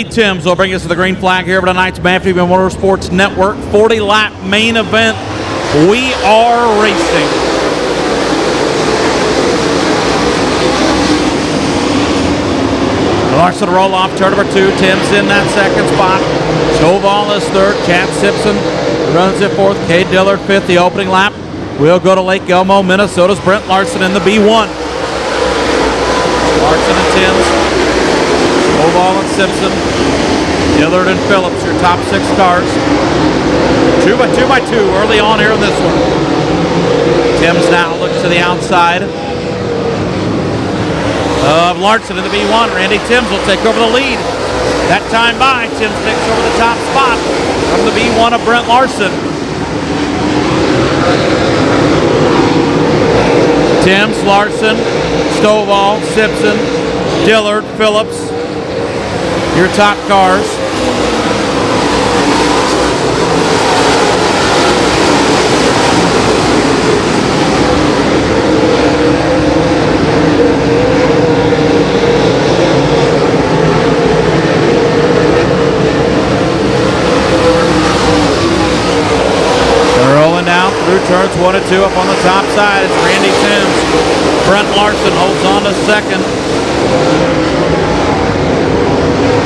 Timms will bring us to the green flag here for tonight's Matthew Motorsports Network 40-lap main event. We are racing. Larson roll off turn number 2. Timms in that second spot. Stovall is third. Chad Simpson runs it fourth. Cade Dillard fifth. The opening lap. We'll go to Lake Elmo, Minnesota's Brent Larson in the B1. Larson and Timms. Stovall and Simpson. Dillard and Phillips, your top 6 cars. 2 by 2 by 2 early on here in this one. Timms now looks to the outside of Larson in the B1. Randy Timms will take over the lead. That time by, Timms takes over the top spot from the B1 of Brent Larson. Timms, Larson, Stovall, Simpson, Dillard, Phillips, your top cars. Through turns 1 and 2 up on the top side. It's Randy Timms. Brent Larson holds on to second.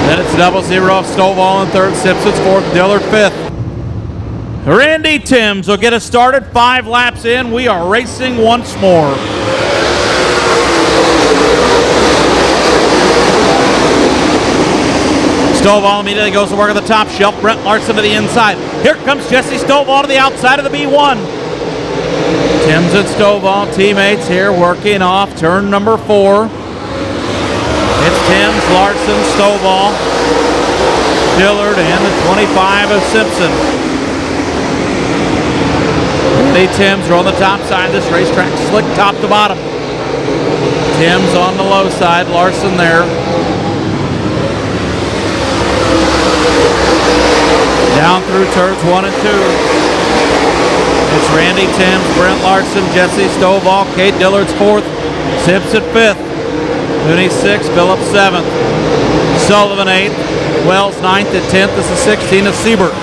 Then it's 0-0 off Stovall in third. Simpson's fourth. Dillard fifth. Randy Timms will get us started. 5 laps in. We are racing once more. Stovall immediately goes to work at the top shelf. Brent Larson to the inside. Here comes Jesse Stovall to the outside of the B1. Timms and Stovall, teammates here, working off turn number 4. It's Timms, Larson, Stovall, Dillard, and the 25 of Simpson. Randy Timms are on the top side of this racetrack, slick top to bottom. Timms on the low side, Larson there. Down through turns 1 and 2. It's Randy Timms, Brent Larson, Jesse Stovall, Cade Dillard's 4th, Simpson 5th, Mooney 6th, Phillips 7th, Sullivan 8th, Wells 9th, and 10th is the 16 of Siebert.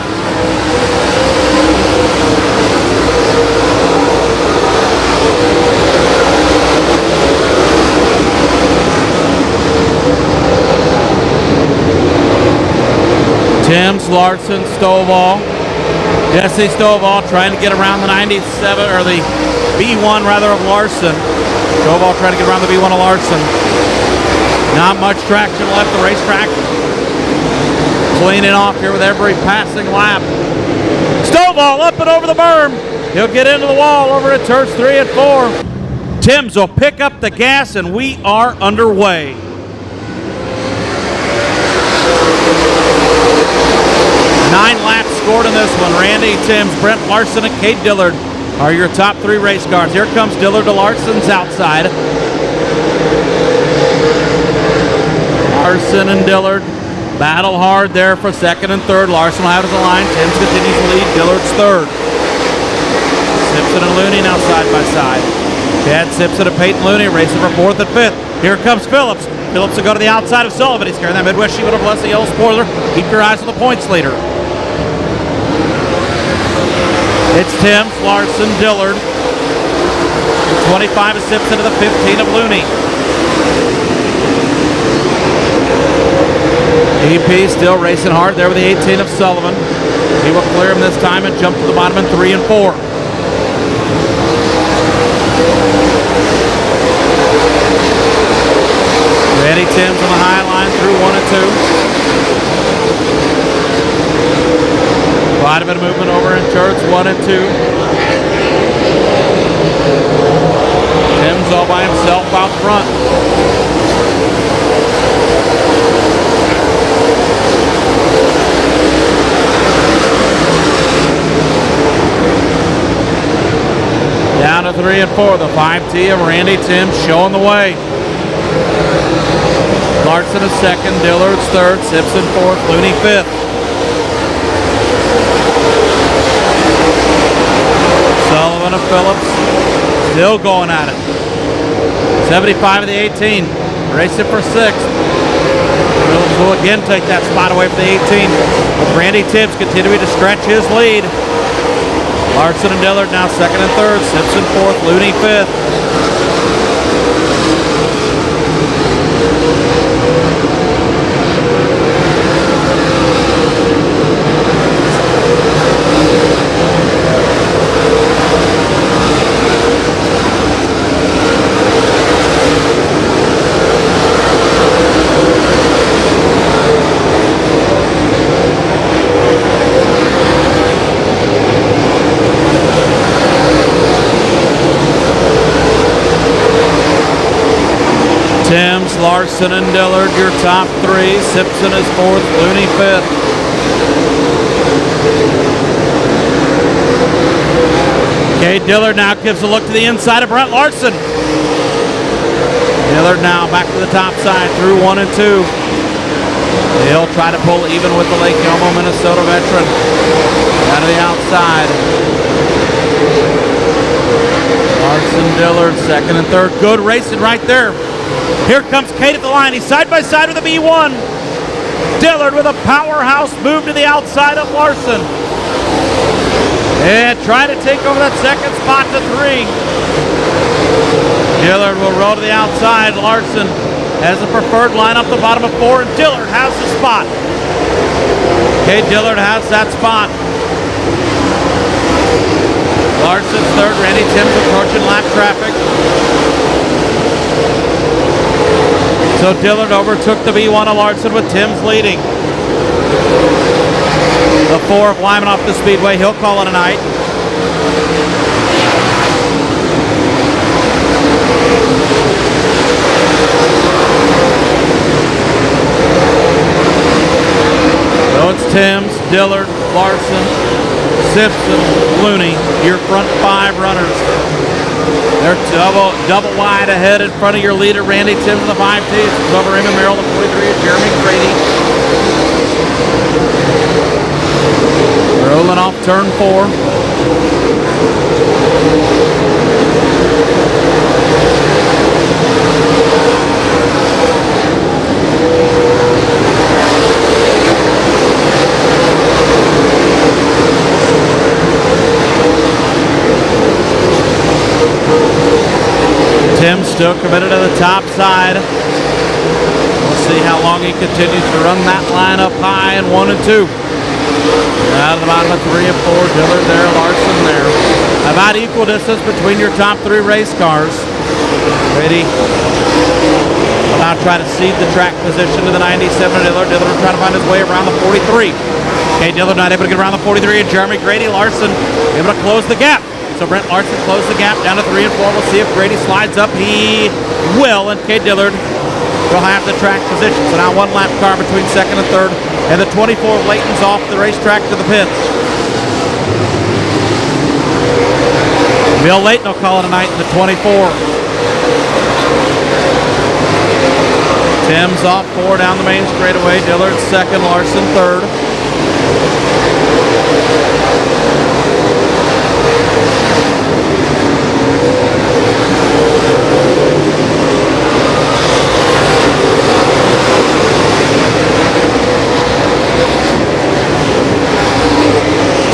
Timms, Larson, Stovall, Jesse Stovall trying to get around the 97, or the B1 rather, of Larson. Stovall trying to get around the B1 of Larson. Not much traction left. The racetrack cleaning off here with every passing lap. Stovall up and over the berm. He'll get into the wall over at turns 3 and 4. Timms will pick up the gas and we are underway. Nine laps scored in this one. Randy Timms, Brent Larson, and Cade Dillard are your top 3 race cars. Here comes Dillard to Larson's outside. Larson and Dillard battle hard there for second and third. Larson will have his line. Timms continues to lead. Dillard's third. Simpson and Looney now side by side. Chad Simpson and Peyton Looney racing for 4th and 5th. Here comes Phillips. Phillips will go to the outside of Sullivan. He's carrying that Midwest Sheet with a blessed yellow spoiler. Keep your eyes on the points leader. It's Timms, Larson, Dillard. 25 of Simpson to the 15 of Looney. EP still racing hard there with the 18 of Sullivan. He will clear him this time and jump to the bottom in 3 and 4. Randy Timms on the high line through 1 and 2. Quite a bit of movement over in turns 1 and 2. Timms all by himself out front. Down to 3 and 4, the 5T of Randy Timms showing the way. Larson is second, Dillard's third, Simpson 4th, Looney 5th. Sullivan and Phillips still going at it. 75 of the 18, racing for 6th. will again take that spot away from the 18. With Randy Tibbs continuing to stretch his lead. Larson and Dillard now second and third. Simpson fourth. Looney fifth. Timms, Larson, and Dillard, your top three. Simpson is fourth, Looney fifth. Okay, Dillard now gives a look to the inside of Brent Larson. Dillard now back to the top side through 1 and 2. He'll try to pull even with the Lake Como, Minnesota veteran. Out of the outside. Larson, Dillard, second and third. Good racing right there. Here comes Cade at the line. He's side by side with the B1. Dillard with a powerhouse move to the outside of Larson. And trying to take over that second spot to 3. Dillard will roll to the outside. Larson has the preferred line up the bottom of 4, and Dillard has the spot. Okay, Dillard has that spot. Larson's third. Randy Timms approaching lap traffic. So Dillard overtook the B1 of Larson with Timms leading. The 4 of Lyman off the speedway. He'll call it a night. So it's Timms, Dillard, Larson, Simpson, Looney, your front 5 runners. They're double wide ahead in front of your leader, Randy Timms in the 5T. It's over Raymond Merrill, the 43 of Jeremy Grady. Rolling off turn 4. Timms still committed to the top side. We'll see how long he continues to run that line up high in 1 and 2. Out of the bottom of 3 and 4, Dillard there, Larson there. About equal distance between your top 3 race cars. Brady will now try to cede the track position to the 97 Dillard. Dillard will try to find his way around the 43. Okay, Dillard not able to get around the 43, and Jeremy Grady. Larson able to close the gap. So Brent Larson closed the gap down to 3 and 4. We'll see if Grady slides up. He will, and Cade Dillard will have the track position. So now 1 lap car between second and third, and the 24 of Layton's off the racetrack to the pits. Bill Layton will call it a night in the 24. Timms off 4 down the main straightaway. Dillard second, Larson third.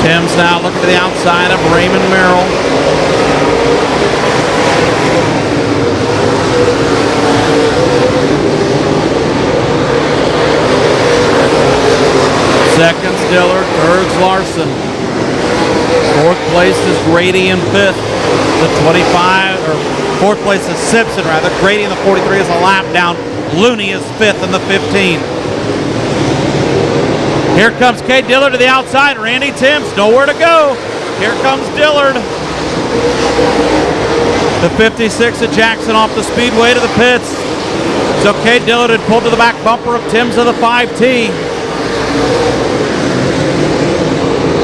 Timms now looking to the outside of Raymond Merrill. Second's Dillard, third's Larson. 4th place is Grady in 5th. The 25, or 4th place is Simpson rather. Grady in the 43 is a lap down. Looney is 5th in the 15. Here comes Cade Dillard to the outside. Randy Timms, nowhere to go. Here comes Dillard. The 56 of Jackson off the speedway to the pits. So Cade Dillard had pulled to the back bumper of Timms of the 5T.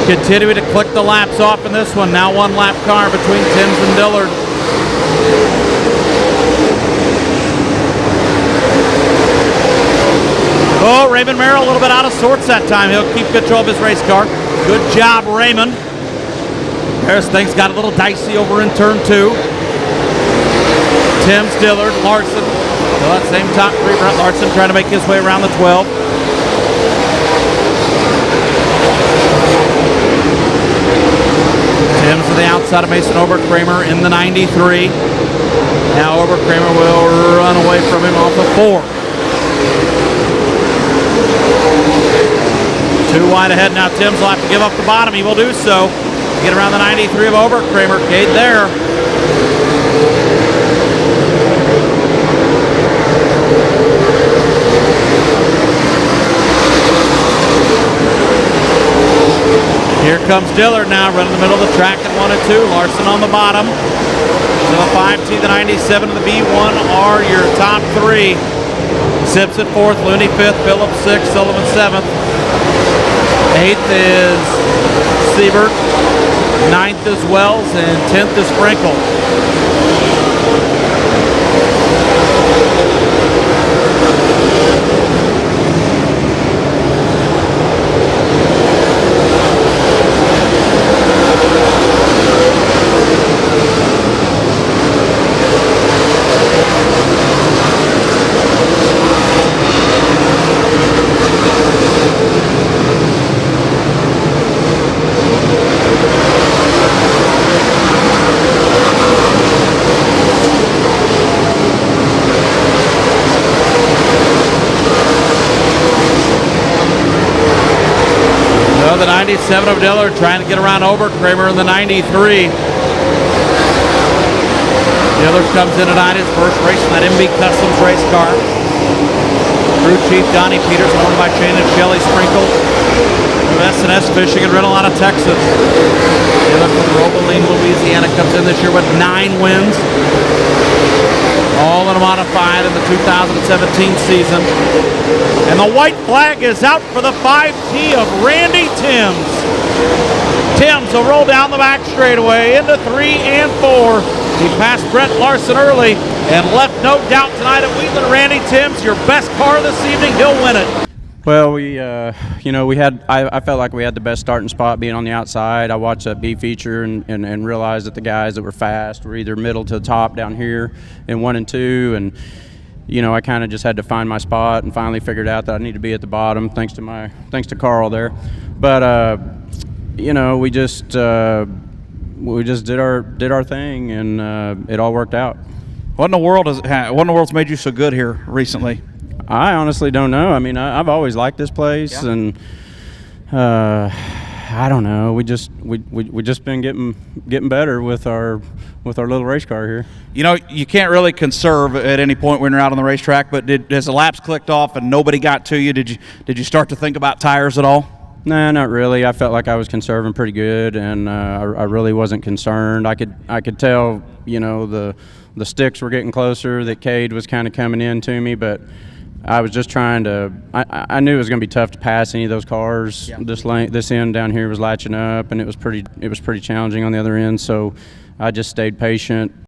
Continuing to click the laps off in this one. Now 1 lap car between Timms and Dillard. Oh, Raymond Merrill a little bit out of sorts that time. He'll keep control of his race car. Good job, Raymond. There's things got a little dicey over in turn 2. Timms, Dillard, Larson. Well, that same top 3, Brent Larson trying to make his way around the 12. outside of Mason Oberkramer in the 93. Now Oberkramer will run away from him off of 4. 2 wide ahead now. Timms will have to give up the bottom. He will do so to get around the 93 of Oberkramer. Cade there. Here comes Dillard now, running the middle of the track in 1 and 2. Larson on the bottom. So the 5T, the 97, and the B1 are your top 3. Sept at 4th, Looney 5th, Phillips 6th, Sullivan 7th. 8th is Siebert. 9th is Wells, and 10th is Sprinkle. The 97 of Dillard trying to get around Oberkramer in the 93. Dillard comes in tonight his first race in that MB Customs race car. Crew Chief Donnie Peters, owned by Shane and Shelley Sprinkle. S&S Fishing and rental out of Texas. Dillard from Robeline, Louisiana, comes in this year with 9 wins. All in a modified in the 2017 season. And the white flag is out for the 5T of Randy Timms. Timms will roll down the back straightaway into 3 and 4. He passed Brett Larson early and left no doubt tonight at Wheatland. Randy Timms, your best car this evening, he'll win it. Well, I felt like we had the best starting spot being on the outside. I watched that B feature and realized that the guys that were fast were either middle to the top down here in 1 and 2, and I kind of just had to find my spot and finally figured out that I need to be at the bottom thanks to Carl there. But we just did our thing and it all worked out. What in the world's made you so good here recently? I honestly don't know. I mean, I've always liked this place, and I don't know. We just been getting better with our little race car here. You can't really conserve at any point when you're out on the racetrack. But as the laps clicked off and nobody got to you, did you start to think about tires at all? Nah, not really. I felt like I was conserving pretty good, and I really wasn't concerned. I could tell, the sticks were getting closer. That Cade was kind of coming in to me, but I was just trying to. I knew it was going to be tough to pass any of those cars. Yeah. This end down here was latching up, and it was pretty challenging on the other end. So I just stayed patient.